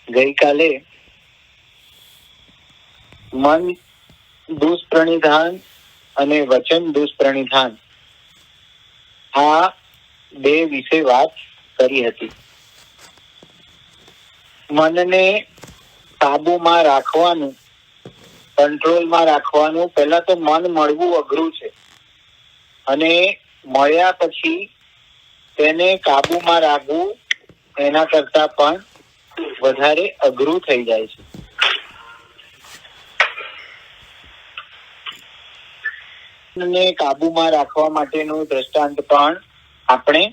ગઈકાલે મન દુષ્પ્રણિધાન અને વચન દુષ્પ્રણિધાન આ બે વિશે વાત કરી હતી. મનને કાબુમાં રાખવાનું, કંટ્રોલમાં રાખવાનું. પહેલા તો મન મળવું અઘરું છે અને મળ્યા પછી તેને કાબુમાં રાખવું એના કરતા પણ વધારે અઘરું થઈ જાય છે. ને કાબુમાં રાખવા માટેનું દ્રષ્ટાંત પણ આપણે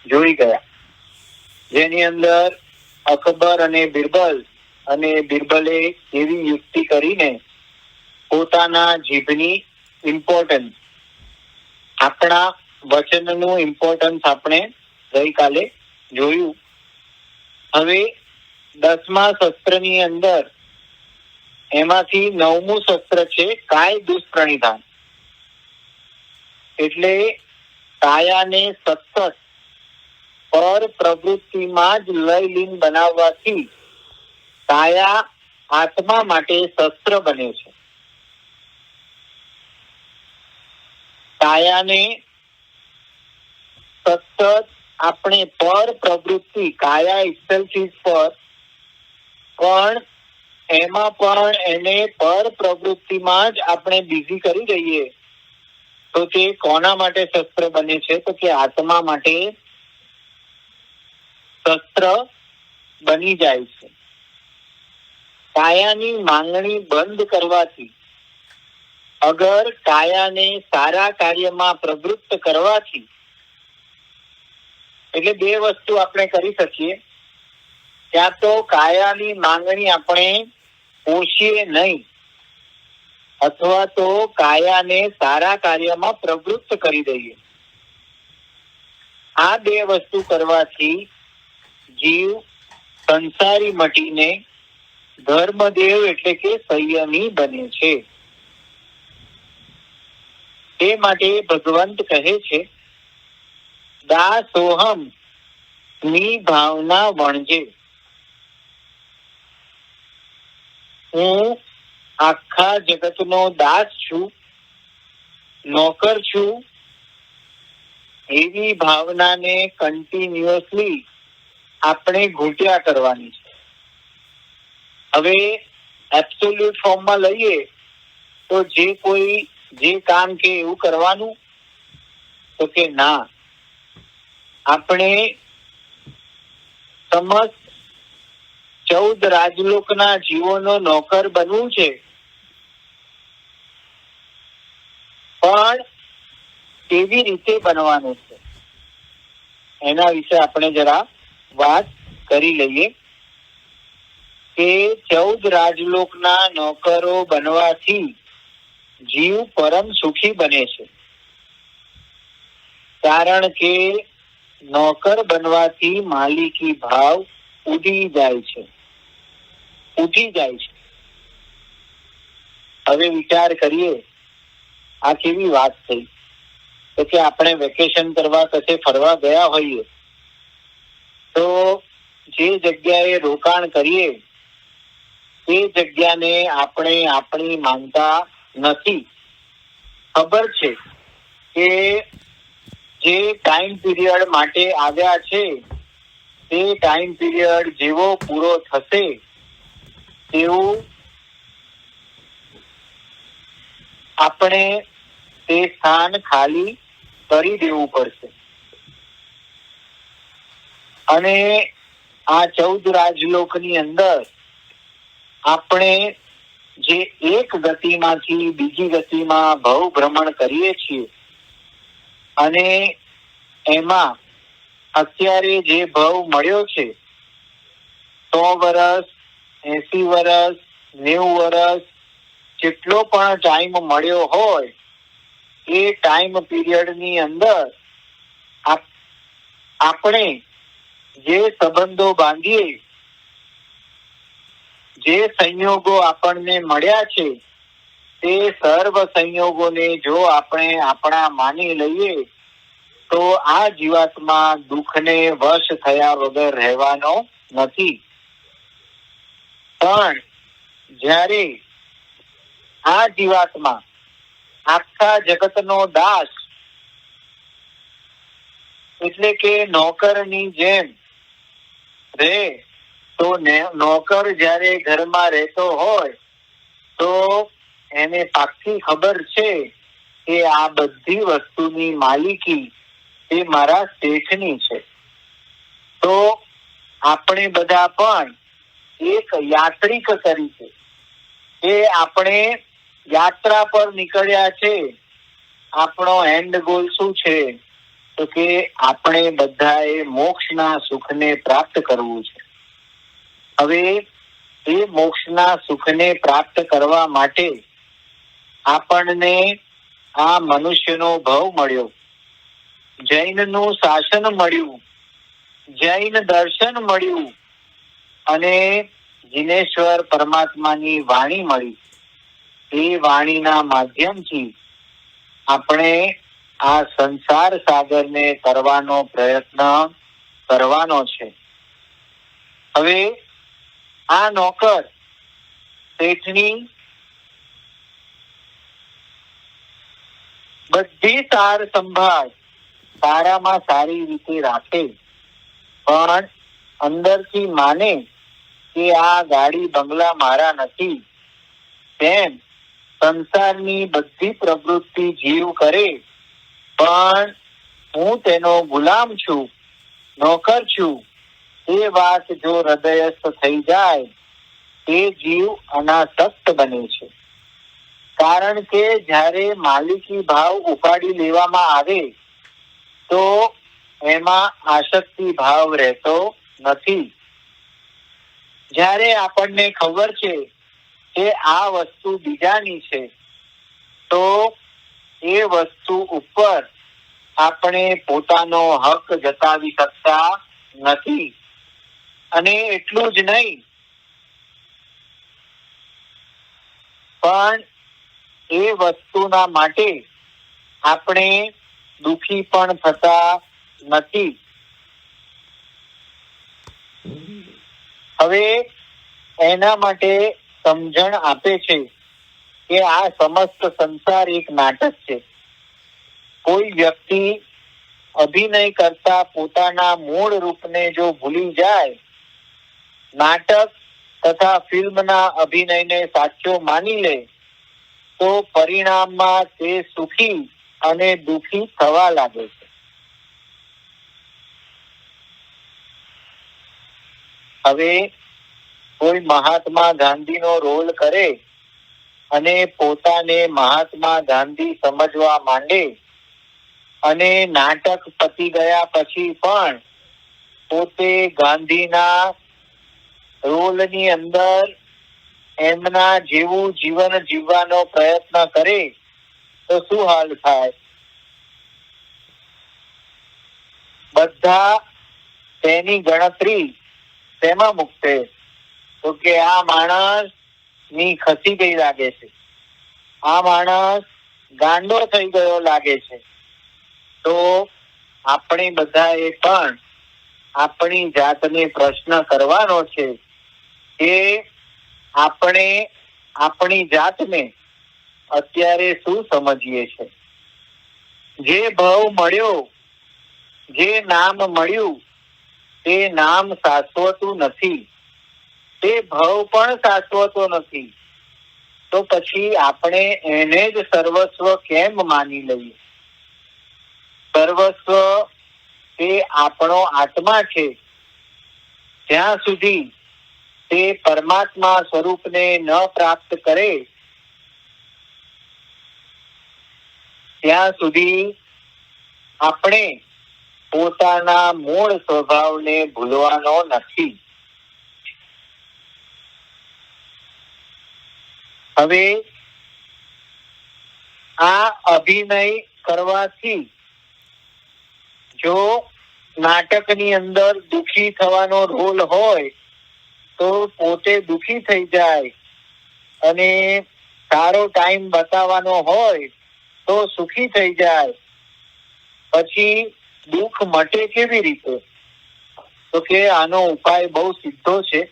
જોઈ ગયા, જેની અંદર અકબર અને બિરબલે એવી યુક્તિ કરીને પોતાના જીભની ઇમ્પોર્ટન્સ, આપણા વચનનું ઇમ્પોર્ટન્સ આપણે ગઈકાલે જોયું. હવે 10મા શસ્ત્રની અંદર એમાંથી 9મું શસ્ત્ર છે કાય દુષ્પ્રણિધાન. એટલે કાયાને સતત પર પ્રવૃત્તિમાં જ લયલીન બનાવવાથી કાયા આત્મા માટે શસ્ત્ર બને છે. કાયાને સતત આપણે પર પ્રવૃત્તિ, કાયા itself is પર, પણ એમાં પણ એને પર પ્રવૃત્તિમાં જ આપણે બિઝી કરી દઈએ તો તે કોના માટે શસ્ત્ર બને છે? તો કે આત્મા માટે શસ્ત્ર બની જાય છે. કાયાની માંગણી બંધ કરવાથી, અગર કાયાને સારા કાર્યમાં પ્રવૃત્ત કરવાથી, એટલે બે વસ્તુ આપણે કરી શકીએ. ત્યાં તો કાયાની માંગણી આપણે પોષીએ નહીં, અથવા તો કાયાને સારા કાર્યમાં પ્રવૃત્ત કરી દઈએ. આ બે વસ્તુ કરવાથી જીવ સંસારી મટીને ધર્મદેવ એટલે કે સંયમી બને છે. તે માટે ભગવંત કહે છે, દાસોહમ ની ભાવના વણજે. હું આખા જગતનો દાસ છું, નોકર છું, એવી ભાવનાને કન્ટિન્યુઅસલી આપણે ઘૂંટ્યા કરવાની છે. હવે એબ્સોલ્યુટ ફોર્મમાં લઈએ તો જે કામ કે એવું કરવાનું? તો કે ના, આપણે સમસ્ત 14 રાજલોકના જીવોનો નોકર બનવું છે, પણ કેવી રીતે બનવાનું છે એના વિશે આપણે જરા વાત કરી લઈએ. કે 14 રાજલોકના નોકરો બનવાથી જીવ પરમ સુખી બને છે. કારણ કે નોકર બનવાથી માલિકી ભાવ ઉઠી જાય છે. હવે વિચાર કરીએ, આ કેવી વાત થઈ? તો કે આપણે વેકેશન કરવા કશે ફરવા ગયા હોઈએ તો જે જગ્યાએ રોકાણ કરીએ એ જગ્યાને આપણે આપણી માનતા નથી. ખબર છે કે જે ટાઈમ પીરિયડ માટે આવ્યા છે તે ટાઈમ પીરિયડ જેવો પૂરો થશે તેવું આપણે તે સ્થાન ખાલી કરી દેવું પડશે. અને આ 14 રાજલોકની અંદર આપણે જે એક ગતિમાંથી બીજી ગતિમાં ભવ ભ્રમણ કરીએ છીએ, અને એમાં અત્યારે જે ભવ મળ્યો છે 100 વર્ષ, 80 વર્ષ, 90 વર્ષ, જેટલો પણ ટાઈમ મળ્યો હોય એ ટાઈમ પીરિયડની અંદર આપણે જે સંબંધો બાંધીએ, જે સંયોગો આપણને મળ્યા છે તે સર્વ સંયોગોને જો આપણે આપણા માની લઈએ તો આ જીવાત્મા દુઃખને વશ થયા વગર રહેવાનો નથી. પણ જ્યારે આ જીવાત્મા આખા જગતનો દાસ એટલે કે નોકરની જેમ રહે, તો નોકર જ્યારે ઘરમાં રહેતો હોય તો એને પાક્કી ખબર છે કે આ બધી વસ્તુની માલિકી એ મારા શેઠની છે. તો આપણે બધા પણ એક યાત્રિક તરીકે એ આપણે યાત્રા પર નીકળ્યા છે. આપણો એન્ડ ગોલ શું છે? તો કે આપણે બધાએ મોક્ષના સુખને પ્રાપ્ત કરવું છે. હવે એ મોક્ષના સુખને પ્રાપ્ત કરવા માટે આપણને આ મનુષ્યનો ભવ મળ્યો, જૈનનું શાસન મળ્યું, જૈન દર્શન મળ્યું અને જીનેશ્વર પરમાત્માની વાણી મળી. એ વાણીના માધ્યમથી આપણે આ સંસાર સાગરને તરવાનો પ્રયત્ન કરવાનો છે. હવે આ નોકર શેઠની બધી સાર સંભાળ સારામાં સારી રીતે રાખે, પણ અંદરથી માને કે આ ગાડી બંગલા મારા નથી, તેમ સંસારની બધી પ્રવૃત્તિ જીવ કરે, પણ હું તેનો ગુલામ છું, નોકર છું, એ વાત જો હૃદયસ્થ થઈ જાય તે જીવ અનાસક્ત બને છે. કારણ કે જ્યારે માલિકી ભાવ ઉપાડી લેવામાં આવે તો એમાં આસક્તિ ભાવ રહેતો નથી. જ્યારે આપણને ખબર છે કે આ વસ્તુ બીજાની છે તો એ વસ્તુ ઉપર આપણે પોતાનો હક જતાવી શકતા નથી. અને એટલું જ નહીં, પણ એ વસ્તુના માટે આપણે દુખી પણ થતા નથી. હવે એના માટે સમજણ આપે છે કે આ સમસ્ત સંસાર એક નાટક છે. કોઈ વ્યક્તિ અભિનય કરતા પોતાના મૂળ રૂપને જો ભૂલી જાય, નાટક તથા ફિલ્મના અભિનયને સાચો માની લે, તો પરિણામમાં તે સુખી અને દુખી થવા લાગે છે. હવે કોઈ મહાત્મા ગાંધીનો રોલ કરે અને પોતાને મહાત્મા ગાંધી સમજવા માંડે અને નાટક પતી ગયા પછી પણ પોતે ગાંધીના રોલની અંદર એમના જેવું જીવન જીવવાનો પ્રયત્ન કરે તો શું હાલ થાય? બધા તેની ગણતરી તેમાં મૂકશે તો કે આ માણસ ની ખસી ગઈ લાગે છે, આ માણસ ગાંડો થઈ ગયો લાગે છે. તો આપણે બધાએ પણ આપણી જાતને પ્રશ્ન કરવાનો છે કે આપણે આપણી જાતને અત્યારે શું સમજીએ છે? જે ભાવ મળ્યો, જે નામ મળ્યું, તે નામ શાશ્વતું નથી, તે ભાવ પણ શાશ્વતો નથી. તો પછી આપણે એને જ સર્વસ્વ કેમ માની લઈએ? સર્વસ્વ તે આપણો આત્મા છે. જ્યાં સુધી તે પરમાત્મા સ્વરૂપને ન પ્રાપ્ત કરે ત્યાં સુધી આપણે પોતાના મૂળ સ્વભાવને ભૂલવાનો નથી. હવે આ અભિનય કરવાથી જો નાટકની અંદર દુખી થવાનો રોલ હોય તો પોતે દુખી થઈ જાય અને સારો ટાઈમ બતાવવાનો હોય તો સુખી થઈ જાય. પછી દુઃખ મટે કેવી રીતે? તો કે આનો ઉપાય બહુ સીધો છે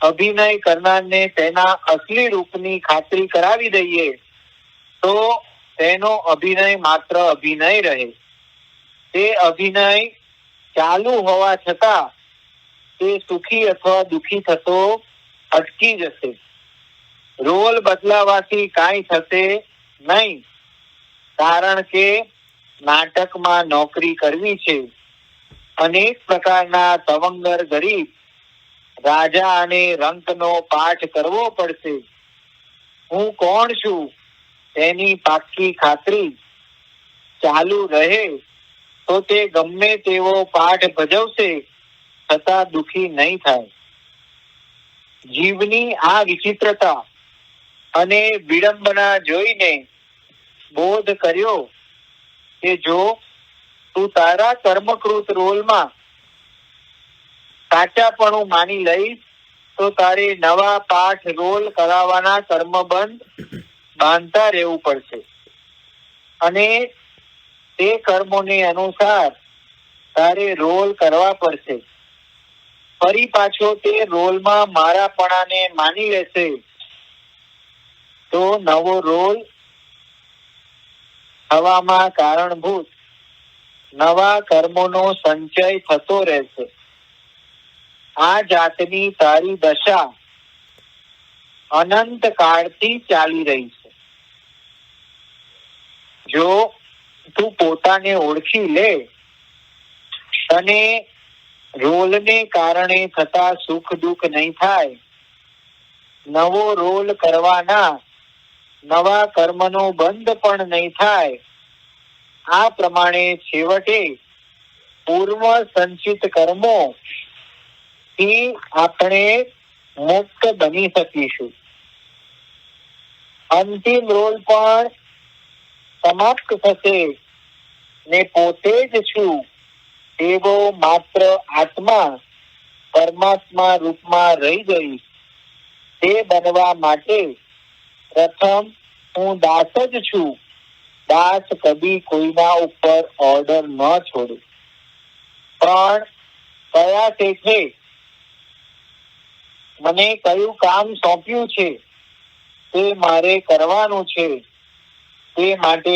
અભિનય કરનારને તેના અસલી રૂપની ખાતરી કરાવી દઈએ તો તેનો અભિનય માત્ર અભિનય રહે. તે અભિનય ચાલુ હોવા છતાં તે સુખી અથવા દુઃખી થતો અટકી જશે. રોલ બદલાવાથી કાંઈ થશે નહીં, કારણ કે નાટકમાં નોકરી કરવી છે. અનેક પ્રકારના તવંગર ગરીબ રાજા અને રંકનો પાઠ કરવો પડશે. હું કોણ છું તેની પાક્કી ખાતરી ચાલુ રહે તો તે ગમે તેવો પાઠ ભજવશે છતાં દુઃખી નહીં થાય. જીવની આ વિચિત્રતા અને વિડંબના જોઈને બોધ કર્યો કે જો તું તારા કર્મકૃત રોલમાં સાચાપણું માની લઈશ તો તારે નવા પાઠ રોલ કરાવવાના કર્મબંધ બાંધતા રહેવું પડશે અને તે કર્મોને અનુસાર તારે રોલ કરવા પડશે. ફરી પાછો તે રોલમાં મારાપણાને માની લેશે તો નવો રોલ થવામાં કારણભૂત નવા કર્મોનો સંચય થતો રહેશે. આ જાતની તારી દશા અનંત કાળથી ચાલી રહી છે. જો તું પોતાને ઓળખી લે અને રોલને કારણે થતા સુખ દુઃખ નહીં થાય, નવો રોલ કરવાના નવા કર્મનો બંધ પણ નહીં થાય, આ પ્રમાણે છેવટે પૂર્વ સંચિત કર્મો થી આપણે મુક્ત બની શકીશું. અંતિમ રોલ પણ સમાપ્ત થશે ને પોતે જ છું એવો માત્ર આત્મા પરમાત્મા રૂપમાં રહી ગઈશ. તે બનવા માટે પ્રથમ હું દાસ જ છું. દાસ કદી કોઈના ઉપર ઓર્ડર ન છોડે, પણ કયા શેઠે મને કયું કામ સોંપ્યું છે તે મારે કરવાનું છે તે માટે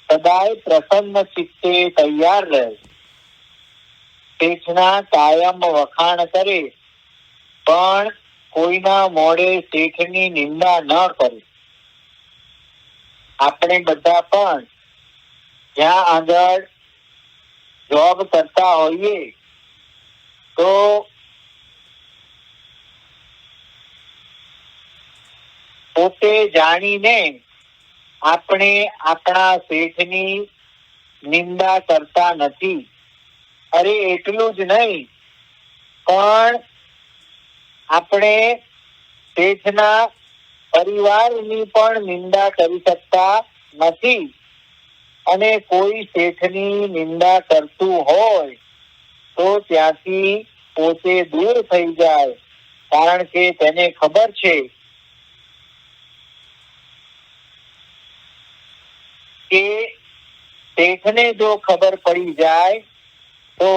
સદાય પ્રસન્ન ચિત્તે તૈયાર રહે. શેઠના કાયમ વખાણ કરે પણ કોઈના મોડે શેઠની નિંદા ન કરે. આપણે બધા પણ જ્યાં આગળ જોબ કરતા હોઈએ તો પોતે જાણીને આપણે આપણા શેઠની નિંદા કરતા નથી. અરે એટલું જ નહીં, પણ આપણે શેઠના પરિવારની પણ નિંદા કરી શકતા નથી. અને કોઈ શેઠની નિંદા કરતું હોય તો ત્યાંથી પોતે દૂર થઈ જાય, કારણ કે તેને ખબર છે કે શેઠને જો ખબર પડી જાય તો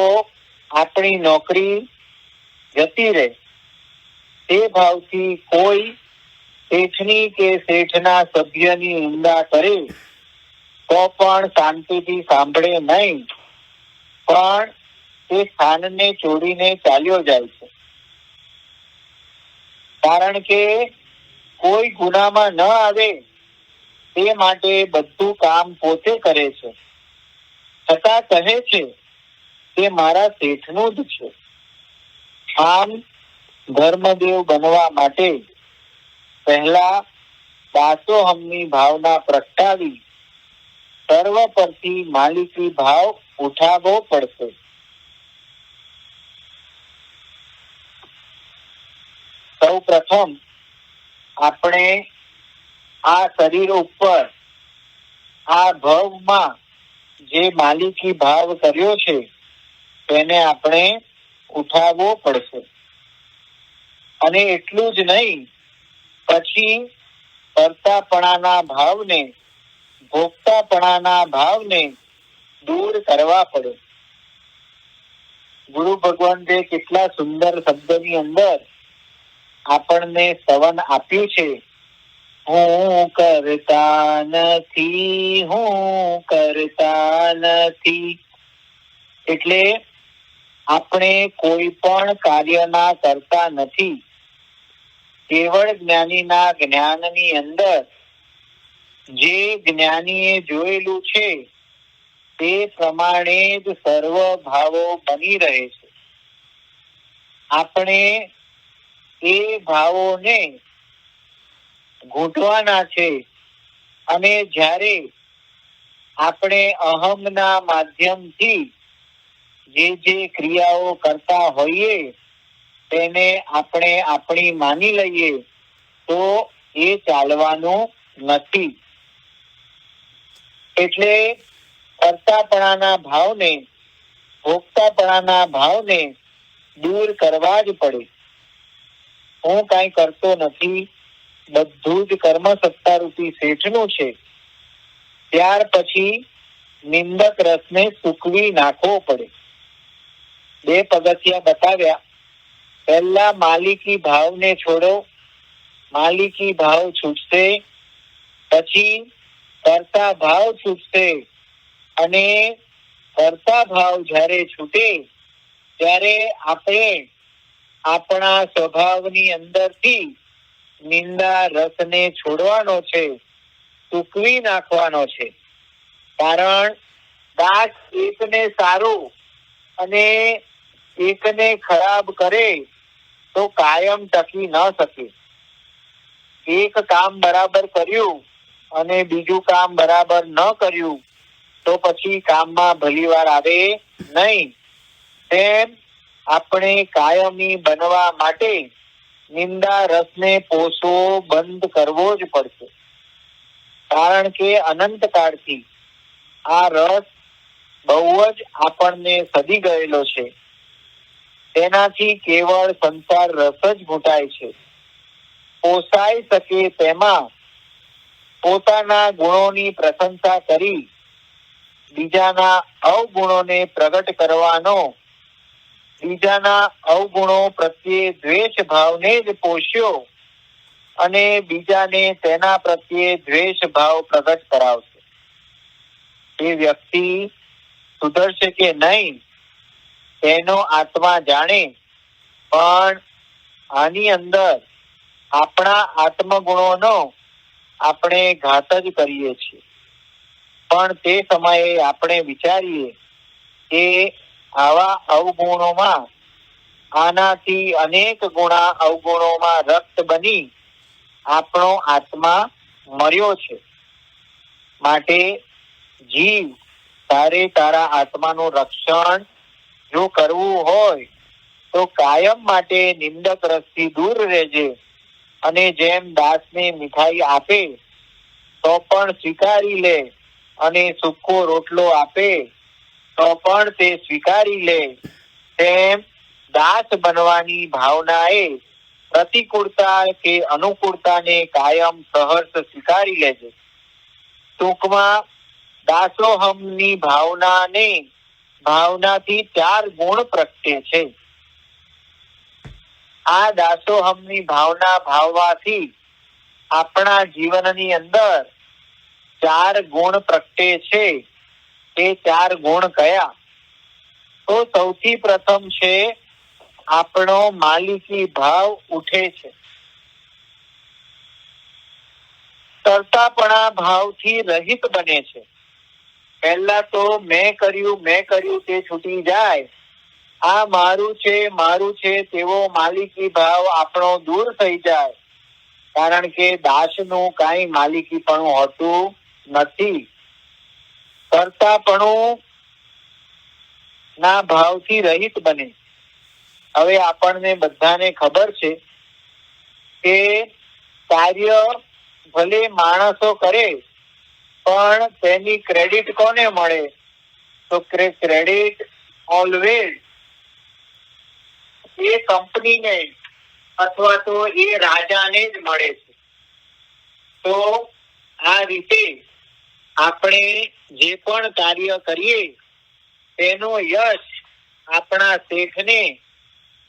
આપણી નોકરી જતી રહે. તે ભાવથી કોઈ શેઠની કે શેઠના સભ્યની નિંદા કરે તો પણ શાંતિથી સાંભળે નહીં, પણ તે સ્થાનને છોડીને ચાલ્યો જાય છે. કારણ કે કોઈ ગુનામાં ન આવે તે માટે બધું કામ પોતે કરે છે, છતાં કહે છે કે મારા શેઠનું જ છે. આમ ધર્મદેવ બનવા માટે પહેલા દાસોહમની ભાવના પ્રગટાવી સર્વ પરથી માલિકી ભાવ ઉઠાવવો પડશે. સૌ પ્રથમ આપણે આ શરીર ઉપર આ ભવમાં જે માલિકી ભાવ કર્યો છે તેને આપણે ઉઠાવવો પડશે. અને એટલું જ નહીં, પછી કર્તાપણાના ભાવને ભોગતાપણાના ભાવને દૂર કરવા પડે. ગુરુ ભગવંતે કેટલા સુંદર શબ્દની અંદર આપણને સ્તવન આપ્યું છે, હું કરતા નથી, હું કરતા નથી. એટલે આપણે કોઈ પણ કાર્યના કરતા નથી. કેવળ જ્ઞાનીના જ્ઞાનની અંદર જે જ્ઞાનીએ જોયેલું છે તે પ્રમાણે જ સર્વ ભાવો બની રહે છે. આપણે એ ભાવોને ઘૂંટવાના છે અને જ્યારે આપણે અહમના માધ્યમથી જે ક્રિયાઓ કરતા હોઈએ તેને આપણે આપણી માની લઈએ તો એ ચાલવાનું નથી. એટલે કર્તાપણાના ભાવને, ભોગતાપણાના ભાવને દૂર કરવા જ પડે. હું કાંઈ કરતો નથી, બધું જ કર્મ સત્તારૂપી શેઠનું છે. ત્યાર પછી નિંદક રસને સૂકવી નાખવો પડે. 2 પગથિયા બતાવ્યા. પહેલા માલિકી ભાવને છોડો, માલિકી ભાવ છૂટશે. પછી કર્તા ભાવ છૂટશે અને કર્તા ભાવ જ્યારે છૂટે ત્યારે આપણે આપણા સ્વભાવની અંદરથી નિંદા રસને છોડવાનો છે, સૂકવી નાખવાનો છે. કારણ દાસ એકને સારું અને એકને ખરાબ કરે તો કાયમ ટકી ન શકે. એક કામ બરાબર કર્યું અને બીજું કામ બરાબર ન કર્યું તો પછી કામમાં ભલીવાર આવે નહીં. તેમ આપણે કાયમી બનવા માટે નિંદા રસને પોષવો બંધ કરવો જ પડશે. કારણ કે અનંત કાળથી આ રસ બહુ જ આપણને સદી ગયેલો છે. તેનાથી કેવળ સંસાર રસ જ ઘૂંટાય છે. પોસાઈ શકે તેમાં પોતાના ગુણોની પ્રશંસા કરી બીજાના અવગુણોને પ્રગટ કરવાનો, બીજાના અવગુણો પ્રત્યે દ્વેષ ભાવને જ પોષ્યો અને બીજાને તેના પ્રત્યે દ્વેષ ભાવ પ્રગટ કરાવશે. એ વ્યક્તિ સુધરશે કે નહીં તેનો આત્મા જાણે. પણ આની અંદર આપણા આત્મગુણોનો આપણે ઘાત જ કરીએ છીએ. પણ તે સમયે આપણે વિચારીએ કે આવા અવગુણોમાં આનાથી અનેક ગુણા અવગુણોમાં રક્ત બની આપણો આત્મા મર્યો છે. માટે જીવ, તારે તારા આત્માનું રક્ષણ જો કરવું હોય તો કાયમ માટે નિંદક રસથી દૂર રહેજે. અને જેમ દાસને મીઠાઈ આપે તો પણ સ્વીકારી લે અને સૂકો રોટલો આપે તો પણ તે સ્વીકારી લે. તેમ દાસ બનવાની ભાવનાએ પ્રતિકૂળતા કે અનુકૂળતાને કાયમ સહર્ષ સ્વીકારી લેજે. ટૂંકમાં દાસોહમની ભાવનાથી 4 ગુણ પ્રગટે છે. આ દાસોહમની ભાવના ભાવવાથી આપણા જીવનની અંદર 4 ગુણ પ્રગટે છે. તે 4 ગુણ કયા? તો સૌથી પ્રથમ છે આપણો માલિકી ભાવ ઉઠે છે. કર્તાપણા ભાવથી રહિત બને છે. પહેલા તો મેં કર્યું તે છૂટી જાય. આ મારું છે તેવો માલિકી ભાવ આપણો દૂર થઈ જાય. કારણ કે દાસનું કાંઈ માલિકીપણું હોતું નથી. કર્તાપણું ના ભાવથી રહિત બને. હવે આપણને બધાને ખબર છે કે કાર્ય ભલે માણસો કરે પણ તેની ક્રેડિટ કોને મળે? તો ક્રેડિટ ઓલવેઝ એ કંપનીને અથવા તો એ રાજાને જ મળે છે. તો આ રીતે આપણે જે પણ કાર્ય કરીએ તેનો યશ આપણા શેઠને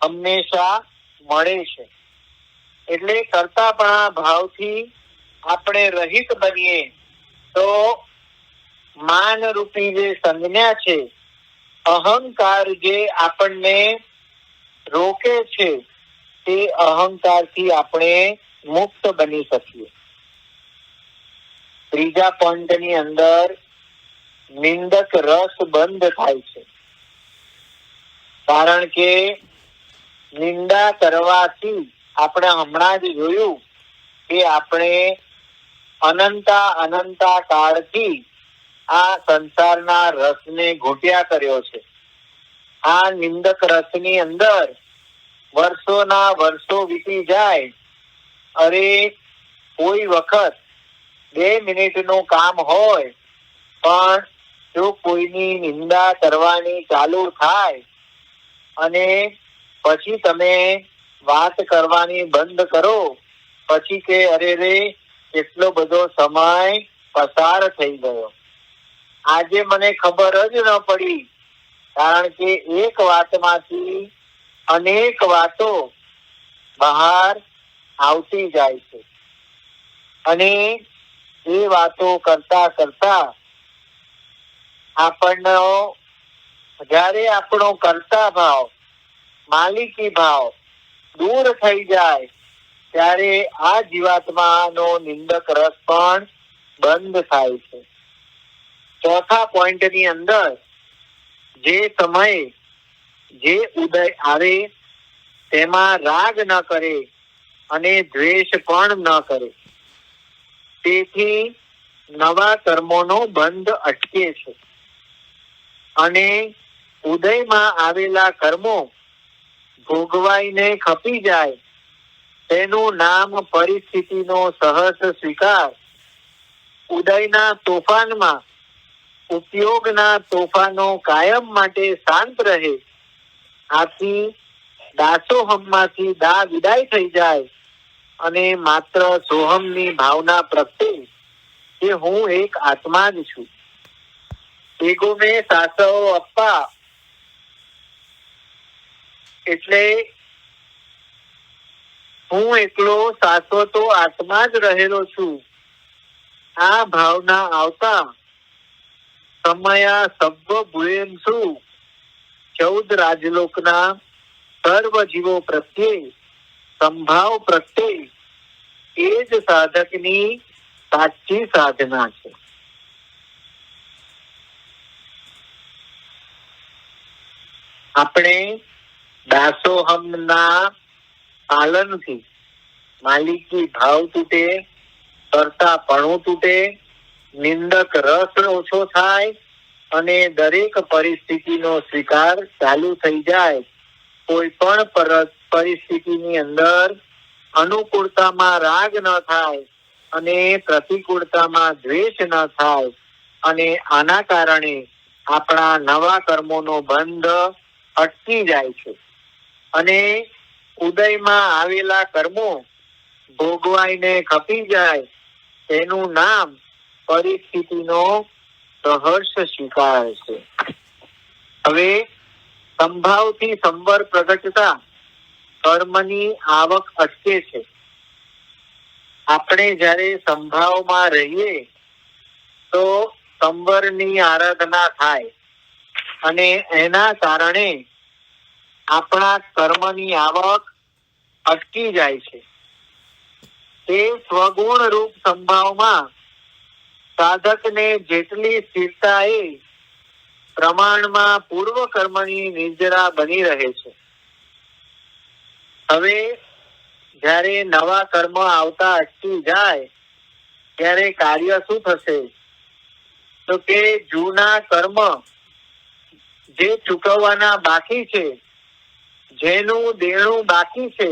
હંમેશા મળે છે. એટલે કરતાપણા ભાવથી આપણે રહિત બનીએ તો માન રૂપી જે સંજ્ઞા છે, અહંકાર જે આપણને રોકે છે, તે અહંકારથી આપણે મુક્ત બની શકીએ. ત્રીજા પોઈન્ટની અંદર નિંદક રસ બંધ થાય છે. કારણ કે નિંદા કરવાથી આપણે હમણાં જ જોયું કે આપણે અનંતા કાળથી આ સંસારના રસને ઘૂંટ્યા કર્યો છે. આ નિંદક રસની અંદર વર્ષોના વર્ષો વીતી જાય. અરે કોઈ વખત 2 મિનિટનું કામ હોય પણ જો કોઈની નિંદા કરવાની ચાલુ થાય અને પછી તમે વાત કરવાની બંધ કરો, પછી કે અરે રે કેટલો બધો સમય પસાર થઈ ગયો, આજે મને ખબર જ ન પડી. કારણ કે એક વાતમાંથી અનેક વાતો બહાર આવતી જાય છે અને એ વાતો કરતા કરતા આપણો કર્તા ભાવ, માલિકી ભાવ દૂર થઈ જાય ત્યારે આ જીવાત્માનો નિંદક રસ પણ બંધ થાય છે. ચોથા પોઈન્ટની અંદર જે સમયે જે ઉદય આવે તેમાં રાગ ન કરે અને દ્વેષ પણ ન કરે. તેથી નવા કર્મોનો બંધ અટકે છે અને ઉદયમાં આવેલા કર્મો ભોગવાઈને ખપી જાય તેનું નામ પરિસ્થિતિનો સહજ સ્વીકાર. ઉદયના તોફાનમાં ઉપયોગના તોફાનો કાયમ માટે શાંત રહે. આથી દાસોહમમાંથી દા વિદાય થઈ જાય અને માત્ર સોહમની ભાવના પ્રગટે કે હું એક આત્મા જ છું. એગો મેં સાસવો અપ્પા એટલે હું એકલો શાશ્વતો આત્મા જ રહેલો છું. આ ભાવના આવતા સમયા સબ્બ ભૂએન્સુ 14 રાજલોકના સર્વ જીવો પ્રત્યે સંભાવ પ્રત્યે એ જ સાધકની સાચી સાધના છે. આપણે દાસોહમના પાલનથી માલિકી ભાવ તૂટે, કરતાપણું તૂટે, નિંદક રસ ઓછો થાય અને દરેક પરિસ્થિતિનો સ્વીકાર ચાલુ થઈ જાય. કોઈ પણ પરિસ્થિતિની અંદર અનુકૂળતામાં રાગ ન થાય અને પ્રતિકૂળતામાં દ્વેષ ન થાય અને આના કારણે આપણા નવા કર્મોનો બંધ અટકી જાય છે અને ઉદયમાં આવેલા કર્મો ભોગવાઈને ખપી જાય તેનું નામ પરિસ્થિતિનો સહર્ષ સ્વીકાર છે. હવે સંભાવથી સંવર પ્રગટતા કર્મની આવક અટકે છે. આપણે જ્યારે સંભાવમાં રહીએ તો સંવરની આરાધના થાય અને એના કારણે આપણા કર્મની આવક અટકી જાય છે. તે સ્વગુણ રૂપ સંભાવમાં સાધકને જેટલી સ્થિરતા એ પ્રમાણમાં પૂર્વ કર્મની નિર્જરા બની રહે છે. હવે જ્યારે નવા કર્મ આવતા અટકી જાય ત્યારે કાર્ય શું થશે? તો કે જૂના કર્મ જે ચૂકવવાના બાકી છે, જેનું દેણું બાકી છે,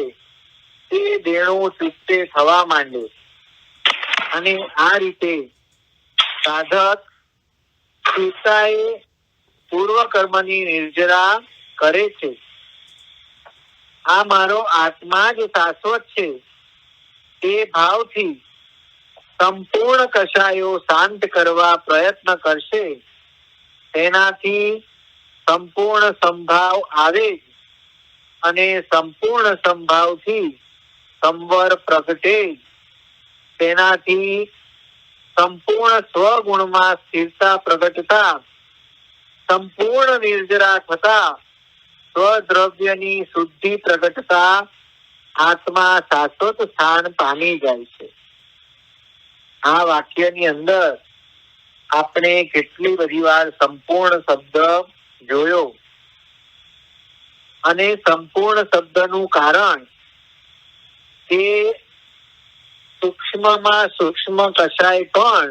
તે દેણું ચૂકતે થવા માંડે અને આ રીતે સાધક સ્થિરતાએ પૂર્વ કર્મની નિર્જરા કરે છે. આ મારો આત્મા જ શાશ્વત છે તે ભાવથી સંપૂર્ણ કશાયો શાંત કરવા પ્રયત્ન કરશે. તેનાથી સંપૂર્ણ સંભાવ આવે અને સંપૂર્ણ સંભાવથી સંવર પ્રગટે, તેનાથી સંપૂર્ણ સ્વગુણમાં સ્થિરતા પ્રગટતા, સંપૂર્ણ નિર્જરા થતા, સ્વદ્રવ્યની શુદ્ધિ પ્રગટતા આત્મા શાશ્વત સ્થાન પામી જાય છે. આ વાક્યની અંદર આપણે કેટલી બધી વાર સંપૂર્ણ શબ્દ જોયો, અને સંપૂર્ણ શબ્દનું કારણ કે સૂક્ષ્મમાં સૂક્ષ્મ કશાય પણ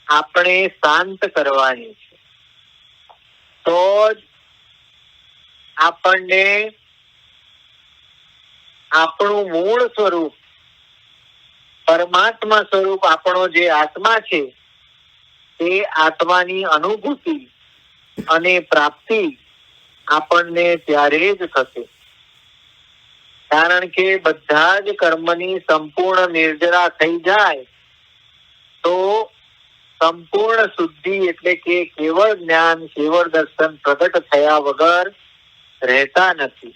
આપણે શાંત કરવાની છે, તો જ આપણને આપણું મૂળ સ્વરૂપ, પરમાત્મા સ્વરૂપ આપણો જે આત્મા છે તે આત્માની અનુભૂતિ અને પ્રાપ્તિ આપણને ત્યારે જ થશે. કારણ કે બધા જ કર્મની સંપૂર્ણ નિર્જરા થઈ જાય તો સંપૂર્ણ શુદ્ધિ એટલે કે કેવળ જ્ઞાન, કેવળ દર્શન પ્રગટ થયા વગર રહેતા નથી.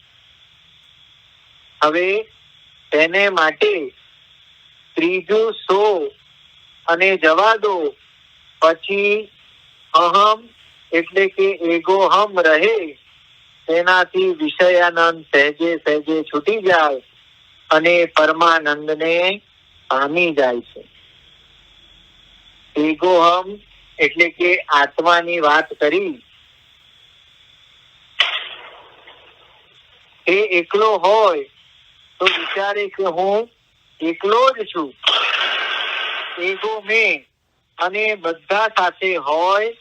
હવે તેને માટે ત્રીજું સો અને જવા દો, પછી અહમ એટલે કે એગોહમ રહે, તેનાથી વિષયાનંદ સહેજે સહેજે છૂટી જાય અને પરમાનંદને પામી જાય છે. એગોહમ એટલે કે આત્માની વાત કરી, એ એકલો હોય તો વિચારે કે હું એકલો જ છું, એગો મેં, અને બધા સાથે હોય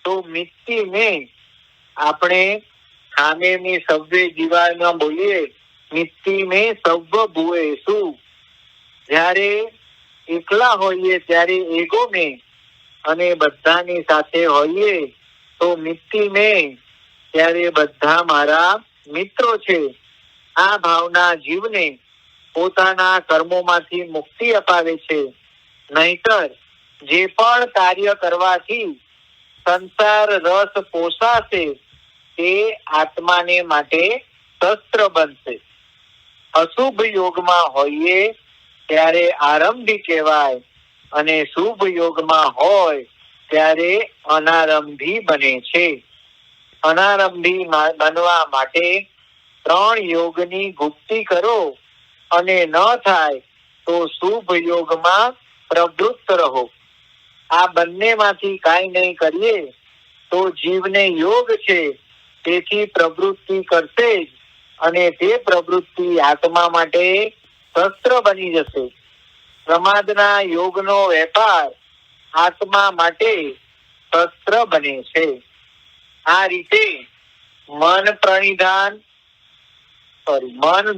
તો મિત્તી મેં. આપણે ખાને में સવ્વે જીવાના બોલીએ, મિત્તી મેં સવ્વ ભુએ શું. જ્યારે એકલા હોઈએ ત્યારે એગો મેં, અને બધાની સાથે હોઈએ તો મિત્તી મેં, ત્યારે બધા મારા મિત્રો છે. આ ભાવના જીવને પોતાના કર્મોમાંથી મુક્તિ અપાવે છે. નહીતર જે પણ કાર્ય કરવાથી સંસાર રસ પોસાશે તે આત્માને માટે શસ્ત્ર બનશે. અશુભ યોગમાં હોઈએ ત્યારે આરંભી કહેવાય, અને શુભ યોગમાં હોય ત્યારે અનારંભી બને છે. અનારંભી બનવા માટે 3 યોગની ગુપ્તિ કરો, અને ન થાય તો શુભ યોગમાં પ્રવૃત્ત રહો. આ બંનેમાંથી કાંઈ નહીં કરીએ તો જીવને યોગ છે, તેથી પ્રવૃત્તિ કરશે જ, અને તે પ્રવૃત્તિ આત્મા માટે શસ્ત્ર બની જશે. પ્રમાદના યોગનો વેપાર આત્મા માટે શસ્ત્ર બને છે. આ રીતે મન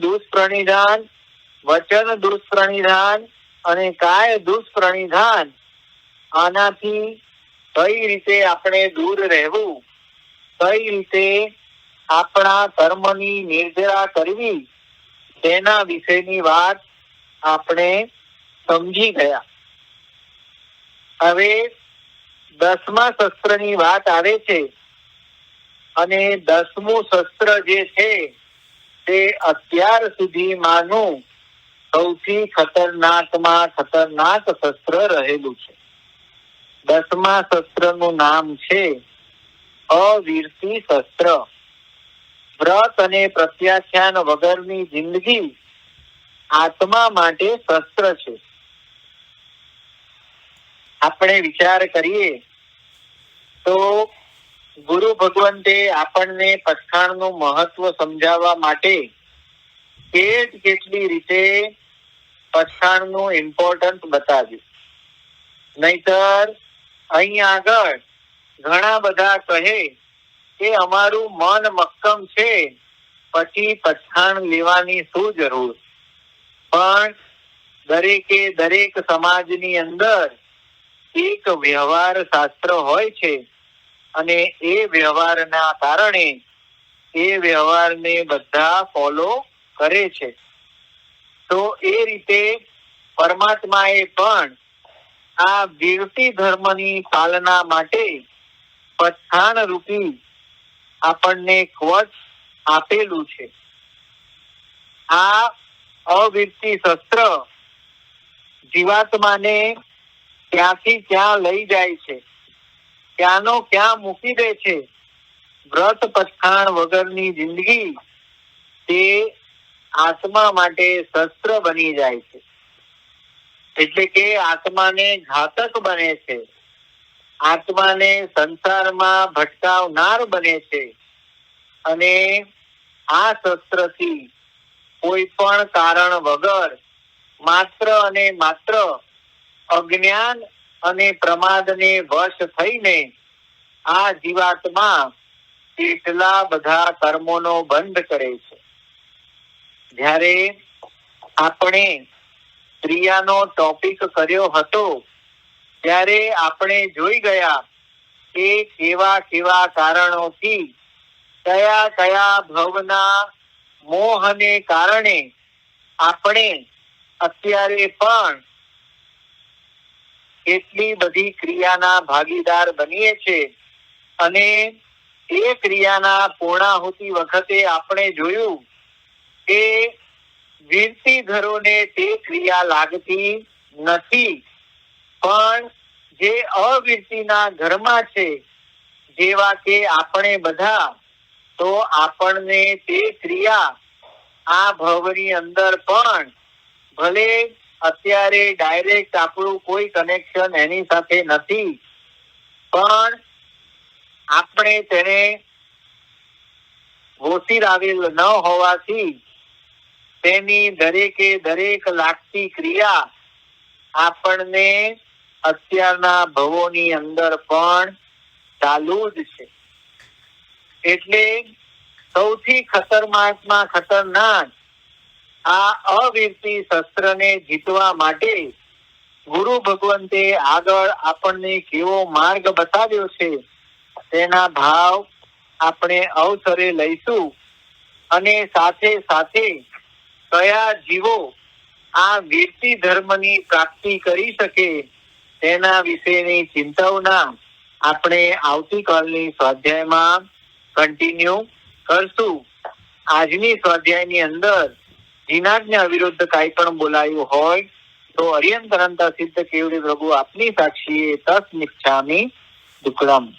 દુષ્પ્રણિધાન, વચન દુષ્પ્રણિધાન અને કાય દુષ્પ્રણિધાન, આનાથી કઈ રીતે આપણે દૂર રહેવું, કઈ રીતે આપણા કર્મની નિર્જરા કરવી, તેના વિશેની વાત આપણે સમજી ગયા. હવે 10મા શસ્ત્રની વાત આવે છે, અને 10મું શસ્ત્ર જે છે તે અત્યાર સુધીમાંનું સૌથી ખતરનાકમાં ખતરનાક શસ્ત્ર રહેલું છે. 10મા શસ્ત્રનું નામ છે અવીરતી શસ્ત્ર. વ્રત અને પ્રત્યાખ્યાન વગરની જિંદગી આત્મા માટે શસ્ત્ર છે. આપણે વિચાર કરીએ તો ગુરુ ભગવંતે આપણને પઠાણનું મહત્વ સમજાવવા માટે કેટલી રીતે પઠાણનું ઇમ્પોર્ટન્સ બતાવ્યું. નહીતર અહીં આગળ ઘણા બધા કહે કે અમારું મન મક્કમ છે, પછી પઠાણ લેવાની શું જરૂર. પણ દરેકે દરેક સમાજની અંદર એક વ્યવહાર શાસ્ત્ર હોય છે, અને એ વ્યવહારના કારણે એ વ્યવહારને બધા ફોલો કરે છે. તો એ રીતે પરમાત્માએ પણ આ વિરતી ધર્મની પાલના માટે પઠાણ રૂપી આપણને કવચ આપેલું છે. આ અવિરતી શસ્ત્ર જીવાત્માને ક્યાંથી ક્યાં લઈ જાય છે, ક્યાંનો ક્યાં મૂકી દે છે. વ્રત પછાણ વગરની જિંદગી તે આત્મા માટે શસ્ત્ર બની જાય છે, એટલે કે આત્માને ઘાતક બને છે, આત્માને સંસારમાં ભટકાવનાર બને છે. અને આ શસ્ત્રથી કોઈ પણ કારણ વગર માત્ર અને માત્ર અજ્ઞાન અને પ્રમાદને વશ થઈને આ જીવાત્મા કેટલા બધા કર્મોનો બંધ કરે છે. જ્યારે આપણે ક્રિયાનો ટોપિક કર્યો હતો ત્યારે આપણે જોઈ ગયા કે કેવા કેવા કારણોથી કયા કયા ભવના મોહને કારણે આપણે અત્યારે પણ કેટલી બધી ક્રિયાના ભાગીદાર બનીએ છીએ. અને એ ક્રિયાના પૂર્ણાહુતિ વખતે આપણે જોયું કે વીરતીધરોને તે ક્રિયા લાગતી નથી, પણ જે અવીરતીના ઘરમાં છે જેવા કે આપણે બધા, તો આપણને તે ક્રિયા આ ભવની અંદર પણ ભલે અત્યારે ડાયરેક્ટ આપણું કોઈ કનેક્શન એની સાથે નથી, પણ આપણે તેને વોસીરાવેલ ન હોવાથી તેની દરેકે દરેક લાગતી ક્રિયા આપણને અત્યારના ભવોની અંદર પણ ચાલુ જ છે. એટલે સૌથી ખતરનાકમાં ખતરનાક આ અવીરતી શસ્ત્રને જીતવા માટે ગુરુ ભગવંતે આગળ આપણને કેવો માર્ગ બતાવ્યો છે તેના ભાવ આપણે અવસરે લઈશું. અને સાથે સાથે કયા જીવો આ વીરતી ધર્મની પ્રાપ્તિ કરી શકે તેના વિશેની ચિંતવના આપણે આવતીકાલની સ્વાધ્યાયમાં કન્ટિન્યુ કરશું. આજની સ્વાધ્યાયની અંદર જીનાજ્ઞા વિરુદ્ધ કાંઈ પણ બોલાયું હોય તો અર્યંત અનંતા સિદ્ધ કેવડી પ્રભુ આપની સાક્ષીએ તસ્મિચ્છામિ દુક્કડમ.